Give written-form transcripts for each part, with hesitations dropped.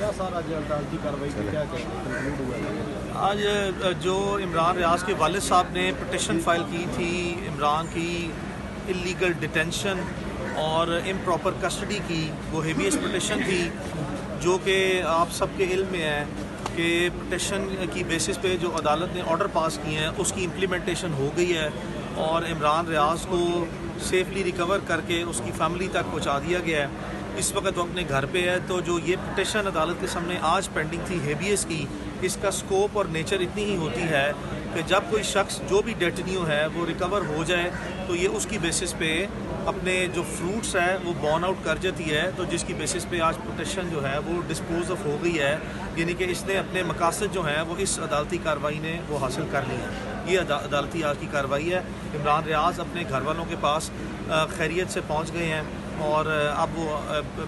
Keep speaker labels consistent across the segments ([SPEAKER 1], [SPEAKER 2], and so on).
[SPEAKER 1] क्या सारा अदालती कार्रवाई की क्या कंक्लूड हुआ है?
[SPEAKER 2] आज जो इमरान रियाज के वालिद साहब ने पिटिशन फाइल की थी इमरान की इलीगल डिटेंशन और इम्प्रॉपर कस्टडी की, वो हेबियस पिटिशन थी जो कि आप सबके इल्म में है कि पिटिशन की बेसिस पे जो अदालत ने ऑर्डर पास किए हैं उसकी इम्प्लीमेंटेशन हो गई है और इमरान रियाज को सेफली रिकवर करके उसकी फैमिली तक पहुंचा दिया गया है। इस वक्त वो अपने घर पे है। तो जो ये पिटिशन अदालत के सामने आज पेंडिंग थी हेबियस की, इसका स्कोप और नेचर इतनी ही होती है कि जब कोई शख्स जो भी डेटन्यू है वो रिकवर हो जाए तो ये उसकी बेसिस पे अपने जो फ्रूट्स है वो बॉर्न आउट कर जाती है। तो जिसकी बेसिस पे आज पिटिशन जो है वो डिस्पोज ऑफ हो गई है, यानी कि इसने अपने मकासद जो हैं वो इस अदालती कार्रवाई ने वो हासिल कर ली है। ये अदालती आज की कार्रवाई है। इमरान रियाज अपने घर वालों के पास खैरियत से पहुँच गए हैं और अब वो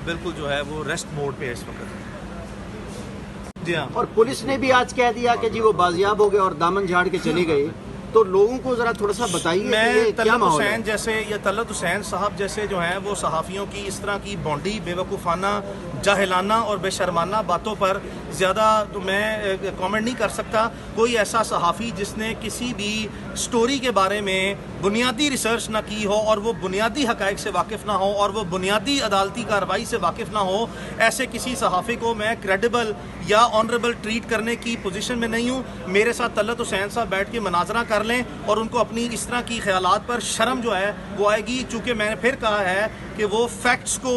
[SPEAKER 2] बिल्कुल जो है वो रेस्ट मोड पे है इस वक्त। जी हाँ।
[SPEAKER 1] और पुलिस ने भी आज कह दिया कि जी वो बाजियाब हो गए और दामन झाड़ के चले गए। तो लोगों को जरा थोड़ा सा बताइए
[SPEAKER 2] मैं तलत हुसैन जैसे या तलत हुसैन साहब जैसे जो हैं वो सहाफ़ियों की इस तरह की बॉन्डी बेवकूफ़ाना जाहिलाना और बेशर्माना बातों पर ज़्यादा तो मैं कमेंट नहीं कर सकता। कोई ऐसा सहाफ़ी जिसने किसी भी स्टोरी के बारे में बुनियादी रिसर्च ना की हो और वो बुनियादी हक़ाइक़ से वाकिफ़ ना हो और वो बुनियादी अदालती कार्रवाई से वाकिफ़ ना हो, ऐसे किसी सहाफ़ी को मैं क्रेडिबल या ऑनरेबल ट्रीट करने की पोजीशन में नहीं हूँ। मेरे साथ तलत हुसैन साहब बैठ के मनाजरा कर लें और उनको अपनी इस तरह की ख्यालात पर शर्म जो है वो आएगी। चूँकि मैंने फिर कहा है कि वो फैक्ट्स को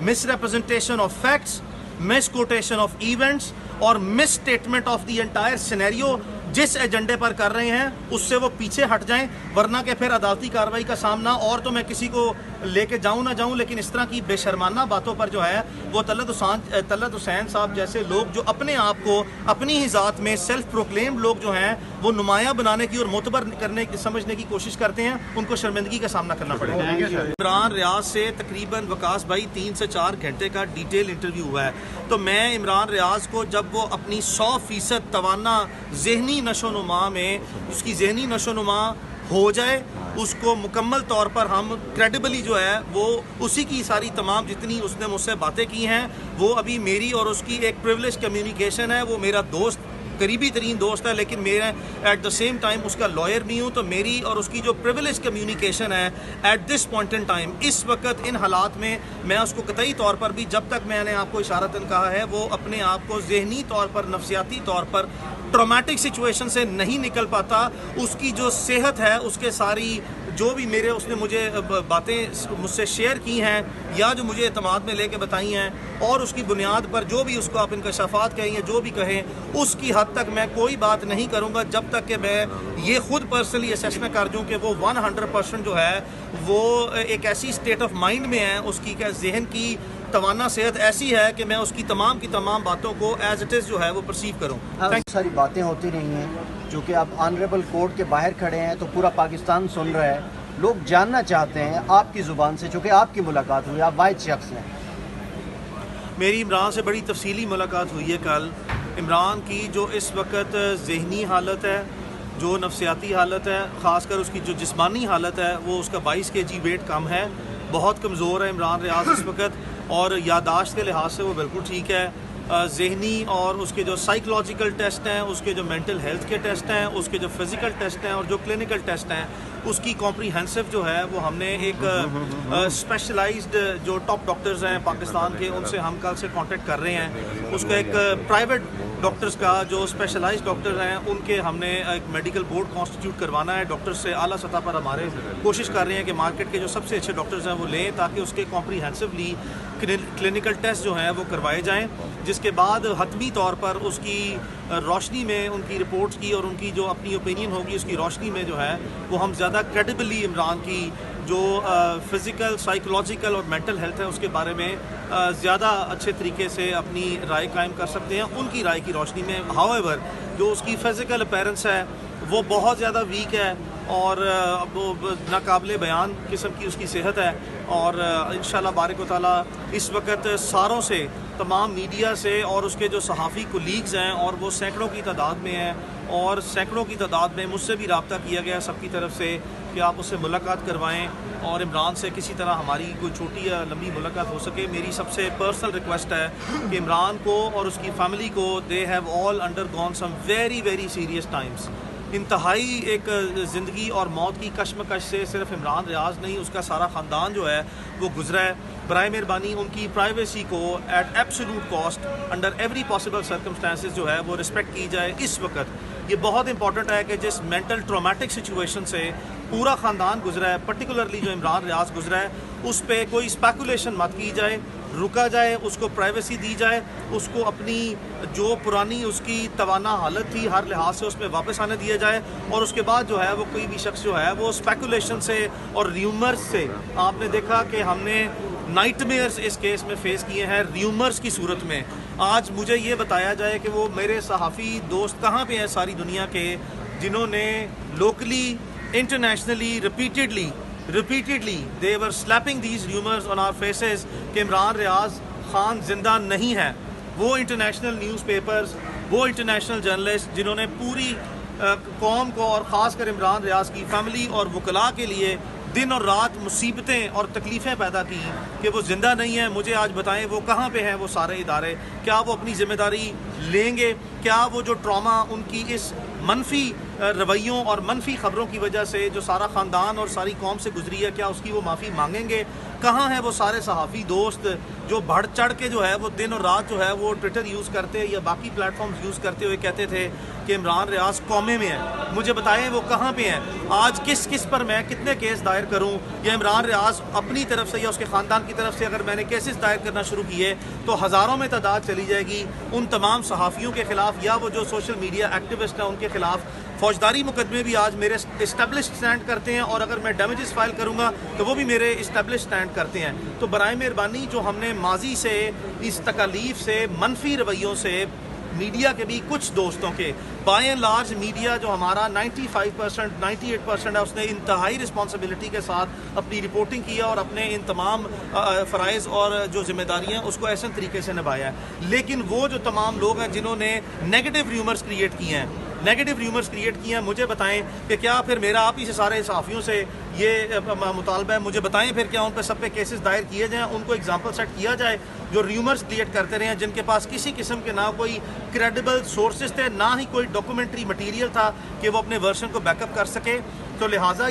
[SPEAKER 2] misrepresentation of facts, misquotation of events और misstatement of the entire scenario जिस एजेंडे पर कर रहे हैं उससे वो पीछे हट जाएं, वरना के फिर अदालती कार्रवाई का सामना। और तो मैं किसी को लेके जाऊं ना जाऊं, लेकिन इस तरह की बेशर्माना बातों पर जो है वो तलत हुसैन साहब जैसे लोग जो अपने आप को अपनी ही ज़ात में सेल्फ प्रोक्लेम्ड लोग जो हैं वो नुमाया बनाने की और मोतबर करने की समझने की कोशिश करते हैं, उनको शर्मिंदगी का सामना करना पड़ेगा। इमरान रियाज से तकरीबन वकास भाई 3 से 4 घंटे का डिटेल इंटरव्यू हुआ है। तो मैं इमरान रियाज को जब वो अपनी 100% तवाना ज़हनी नशोनुमा में उसकी ज़हनी नशोनुमा हो जाए, उसको मुकम्मल तौर पर हम क्रेडिबली जो है वो उसी की सारी तमाम जितनी उसने मुझसे बातें की हैं वो अभी मेरी और उसकी एक प्रिविलेज कम्युनिकेशन है। वो मेरा दोस्त, करीबी तरीन दोस्त है, लेकिन मेरा एट द सेम टाइम उसका लॉयर भी हूँ। तो मेरी और उसकी जो प्रिविलेज कम्युनिकेशन है at this point in time, इस वक्त इन हालात में मैं उसको कतई तौर पर भी, जब तक मैंने आपको इशारतन कहा है वो अपने आप को ज़हनी तौर पर, नफसियाती तौर पर ट्रॉमेटिक सिचुएशन से नहीं निकल पाता, उसकी जो सेहत है, उसके सारी जो भी मेरे उसने मुझे बातें मुझसे शेयर की हैं या जो मुझे एतमाद में लेके बताई हैं और उसकी बुनियाद पर जो भी उसको आप इंकशाफात कहें या जो भी कहें, उसकी हद तक मैं कोई बात नहीं करूँगा जब तक कि मैं ये खुद पर्सनली असेस न कर दूँ कि वो 100% जो है वो एक ऐसी स्टेट ऑफ माइंड में है, उसकी क्या जहन की तवाना सेहत ऐसी है कि मैं उसकी तमाम की तमाम बातों को एज इट इज़ जो है वो परसीव करूँ।
[SPEAKER 1] सारी बातें होती रही हैं जो कि आप ऑनरेबल कोर्ट के बाहर खड़े हैं तो पूरा पाकिस्तान सुन रहा है, लोग जानना चाहते हैं आपकी ज़ुबान से, चूँकि आपकी मुलाकात हुई, आप वाहिद शख्स हैं।
[SPEAKER 2] मेरी इमरान से बड़ी तफसीली मुलाकात हुई है कल। इमरान की जो इस वक्त ज़हनी हालत है, जो नफसियाती हालत है, ख़ासकर उसकी जो जिस्मानी हालत है, वो उसका 22 kg वेट कम है, बहुत कमज़ोर है इमरान रियाज इस वक्त, और यादाश्त के लिहाज से वो बिल्कुल ठीक है। ज़हनी और उसके जो साइकोलॉजिकल टेस्ट हैं, उसके जो मेंटल हेल्थ के टेस्ट हैं, उसके जो फिज़िकल टेस्ट हैं और जो क्लिनिकल टेस्ट हैं, उसकी कॉम्प्रीहेंसिव जो है वो हमने एक स्पेशलाइज्ड जो टॉप डॉक्टर्स हैं पाकिस्तान के, उनसे हम कल से कांटेक्ट कर रहे हैं। उसका एक प्राइवेट डॉक्टर्स का जो स्पेशलाइज्ड डॉक्टर हैं उनके हमने एक मेडिकल बोर्ड कॉन्स्टिट्यूट करवाना है। डॉक्टर्स से आला सतह पर हमारे कोशिश कर रहे हैं कि मार्केट के जो सबसे अच्छे डॉक्टर्स हैं वो लें, ताकि उसके कॉम्प्रीहेंसिवली क्लिनिकल टेस्ट जो हैं वो करवाए जाएँ, जिसके बाद हतमी तौर पर उसकी रोशनी में उनकी रिपोर्ट्स की और उनकी जो अपनी ओपिनियन होगी उसकी रोशनी में जो है वो हम ज़्यादा क्रेडिबली इमरान की जो फ़िज़िकल, साइकोलॉजिकल और मेंटल हेल्थ है उसके बारे में ज़्यादा अच्छे तरीके से अपनी राय कायम कर सकते हैं उनकी राय की रोशनी में। हाउएवर जो उसकी फ़िज़िकल अपीयरेंस है वो बहुत ज़्यादा वीक है और वो नाकाबिले बयान किस्म की उसकी सेहत है। और इंशाल्लाह बारिक व तआला इस वक्त सारों से, तमाम मीडिया से और उसके जो सहाफ़ी कोलीग्स हैं, और वो सैकड़ों की तादाद में हैं और सैकड़ों की तादाद में मुझसे भी रब्ता किया गया सबकी तरफ से कि आप उससे मुलाकात करवाएं और इमरान से किसी तरह हमारी कोई छोटी या लंबी मुलाकात हो सके। मेरी सबसे पर्सनल रिक्वेस्ट है कि इमरान को और उसकी फैमिली को, they have all undergone some very very serious times. इंतहाई एक ज़िंदगी और मौत की कश्मकश से सिर्फ इमरान रियाज नहीं, उसका सारा ख़ानदान जो है वो गुजरा है। बराए मेहरबानी उनकी प्राइवेसी को at absolute cost under every possible circumstances जो है वो रिस्पेक्ट की जाए। इस वक्त ये बहुत इंपॉर्टेंट है कि जिस मेंटल ट्रॉमेटिक सिचुएशन से पूरा ख़ानदान गुजरा है, पर्टिकुलरली जो इमरान रियाज गुजरा है, उस पर कोई स्पेकुलेशन मत की जाए, रुका जाए, उसको प्राइवेसी दी जाए, उसको अपनी जो पुरानी उसकी तवाना हालत थी हर लिहाज से उसमें वापस आने दिया जाए। और उसके बाद जो है वो कोई भी शख्स जो है वो स्पेकुलेशन से और र्यूमर्स से, आपने देखा कि हमने नाइटमेयर्स इस केस में फेस किए हैं र्यूमर्स की सूरत में। आज मुझे ये बताया जाए कि वो मेरे सहाफ़ी दोस्त कहाँ पे हैं सारी दुनिया के, जिन्होंने locally, internationally, repeatedly they were slapping these rumors on our faces कि इमरान रियाज खान जिंदा नहीं है। वो इंटरनेशनल न्यूज़पेपर्स, वो इंटरनेशनल जर्नलिस्ट जिन्होंने पूरी कौम को और ख़ासकर इमरान रियाज की फैमिली और वकला के लिए दिन और रात मुसीबतें और तकलीफ़ें पैदा की कि वो ज़िंदा नहीं है, मुझे आज बताएं वो कहाँ पे हैं वो सारे इदारे। क्या वो अपनी ज़िम्मेदारी लेंगे? क्या वो जो ट्रॉमा उनकी इस मनफी रवैयों और मनफी ख़बरों की वजह से जो सारा ख़ानदान और सारी कौम से गुजरी है, क्या उसकी वो माफ़ी मांगेंगे? कहाँ हैं वो सारे सहाफ़ी दोस्त जो बढ़ चढ़ के जो है वो दिन और रात जो है वो ट्विटर यूज़ करते या बाकी प्लेटफॉर्म्स यूज़ करते हुए कहते थे कि इमरान रियाज कौमे में है? मुझे बताएं वो कहाँ पे हैं आज? किस किस पर मैं कितने केस दायर करूँ? या इमरान रियाज अपनी तरफ से या उसके ख़ानदान की तरफ से अगर मैंने केसेस दायर करना शुरू किए तो हज़ारों में तादाद चली जाएगी। उन तमाम सहाफ़ियों के ख़िलाफ़ या वो जो सोशल मीडिया एक्टिविस्ट हैं उनके ख़िलाफ़ फौजदारी मुकदमे भी आज मेरे इस्टेब्लिश स्टैंड करते हैं, और अगर मैं डैमेजेस फाइल करूंगा तो वो भी मेरे इस्टेब्लिश स्टैंड करते हैं। तो बराए मेहरबानी जो हमने माजी से इस तकालीफ से, मनफी रवैयों से, मीडिया के भी कुछ दोस्तों के, बाय एंड लार्ज मीडिया जो हमारा 95% 98% है, उसने इंतहाई रिस्पॉन्सिबिलिटी के साथ अपनी रिपोर्टिंग किया और अपने इन तमाम फ़राइज़ और जो जिम्मेदारियाँ उसको ऐसे तरीके से निभाया है। लेकिन वो जो तमाम लोग हैं जिन्होंने नेगेटिव र्यूमर्स क्रिएट किए हैं, मुझे बताएं कि क्या फिर मेरा आप ही से सारे सहाफ़ियों से ये मुतालबा है, मुझे बताएं फिर क्या उन पर सब पे केसेस दायर किए जाएं, उनको एग्जाम्पल सेट किया जाए जो र्यूमर्स क्रिएट करते रहे हैं, जिनके पास किसी किस्म के ना कोई क्रेडिबल सोर्सेज थे, ना ही कोई डॉक्यूमेंट्री मटीरियल था कि वो अपने वर्शन को बैकअप कर सके। तो लिहाजा